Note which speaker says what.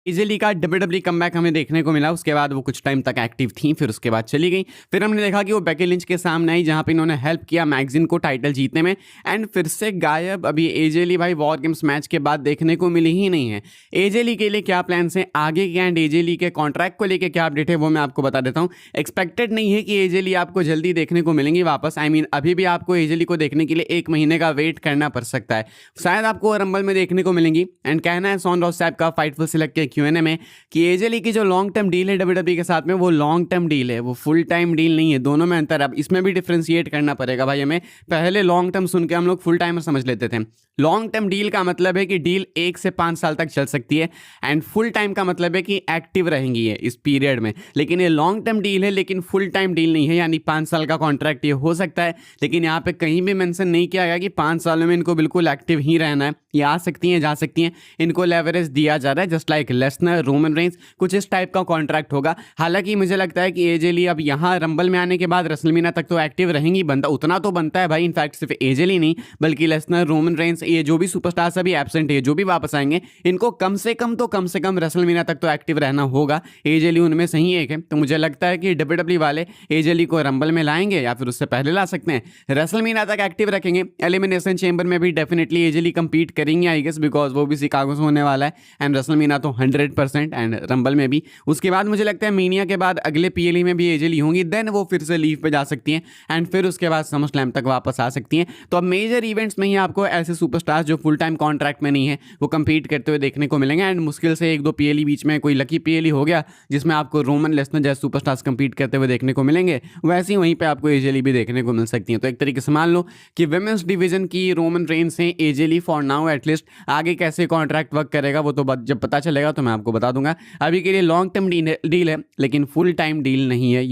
Speaker 1: Easily का WWE comeback हमें देखने को मिला। उसके बाद वो कुछ टाइम तक एक्टिव थी, फिर उसके बाद चली गई। फिर हमने देखा कि वो बेकी लिंच के सामने आई, जहाँ पे इन्होंने हेल्प किया मैगजीन को टाइटल जीतने में, एंड फिर से गायब। अभी एजे ली भाई वॉर गेम्स मैच के बाद देखने को मिली ही नहीं है। एजे ली के लिए क्या प्लान्स हैं आगे के, एंड एजे ली के कॉन्ट्रैक्ट को लेकर क्या अपडेट है वो मैं आपको बता देता हूँ। एक्सपेक्टेड नहीं है कि एजे ली आपको जल्दी देखने को मिलेंगी वापस। आई मीन अभी भी आपको एजे ली को देखने के लिए 1 महीने का वेट करना पड़ सकता है। शायद आपको रंबल में देखने को मिलेंगी। एंड कहना है सॉन रॉस साहब का फाइटफुल सिलेक्ट के क्यूएनए में कि एजे ली की जो लॉन्ग टर्म डील है डब्ल्यूडब्ल्यूई के साथ में, वो लॉन्ग टर्म डील है, वो फुल टाइम डील नहीं है। दोनों में अंतर है। अब इसमें भी डिफ्रेंशिएट करना पड़ेगा भाई हमें। पहले लॉन्ग टर्म सुन के हम लोग फुल टाइमर समझ लेते थे। लॉन्ग टर्म डील का मतलब है कि डील 1 से 5 साल तक चल सकती है, एंड फुल टाइम का मतलब है कि एक्टिव रहेंगी ये इस पीरियड में। लेकिन ये लॉन्ग टर्म डील है, लेकिन फुल टाइम डील नहीं है, यानी 5 साल का कॉन्ट्रैक्ट ये हो सकता है। लेकिन यहाँ पे कहीं भी मेंशन नहीं किया गया कि 5 सालों में इनको बिल्कुल एक्टिव ही रहना है। ये आ सकती हैं, जा सकती हैं, इनको लेवरेज दिया जा रहा है, just like Lesnar, Roman Reigns, कुछ इस टाइप का कॉन्ट्रैक्ट होगा। हालांकि मुझे लगता है कि एजे ली अब यहाँ रंबल में आने के बाद रेसलमेनिया तक तो एक्टिव रहेंगी, बनता उतना तो बनता है भाई। इनफैक्ट सिर्फ एजे ली नहीं बल्कि लेसनर, रोमन रेंज, ये जो भी सुपरस्टार्स अभी एब्सेंट है, जो भी वापस आएंगे, इनको कम से कम रेसलमेनिया तक तो एक्टिव रहना होगा। एजे ली उनमें से ही एक है। तो मुझे लगता है कि डब्ल्यूडब्ल्यूई वाले एजे ली को रंबल में लाएंगे या फिर उससे पहले ला सकते हैं, रेसलमेनिया तक एक्टिव रखेंगे। एलिमिनेशन चेंबर में भी डेफिनेटली एजे ली कंपीट करेंगी आई गेस, बिकॉज वो भी शिकागो से होने वाला है, एंड रेसलमेनिया तो 100%, एंड रंबल में भी। उसके बाद मुझे लगता है मीनिया के बाद अगले पीएलई में भी एजे ली होंगी, देन वो फिर से लीव पे जा सकती हैं, एंड फिर उसके बाद समर स्लैम तक वापस आ सकती हैं। तो अब मेजर इवेंट्स में ही आपको ऐसे सुपरस्टार्स जो फुल टाइम कॉन्ट्रैक्ट में नहीं है वो कंपीट करते हुए देखने को मिलेंगे। एंड मुश्किल से 1-2 पीएलई बीच में कोई लकी पीएलई हो गया जिसमें आपको रोमन, लेसनर जैसे सुपरस्टार्स कंपीट करते हुए देखने को मिलेंगे, वैसे ही वहीं पे आपको एजे ली भी देखने को मिल सकती है। तो एक तरीके से मान लो कि विमेंस डिवीजन की रोमन रेंज से एजे ली फॉर नाउ एटलीस्ट। आगे कैसे कॉन्ट्रैक्ट वर्क करेगा वो तो जब पता चलेगा तो मैं आपको बता दूंगा। अभी के लिए लॉन्ग टर्म डील है, लेकिन फुल टाइम डील नहीं है ये।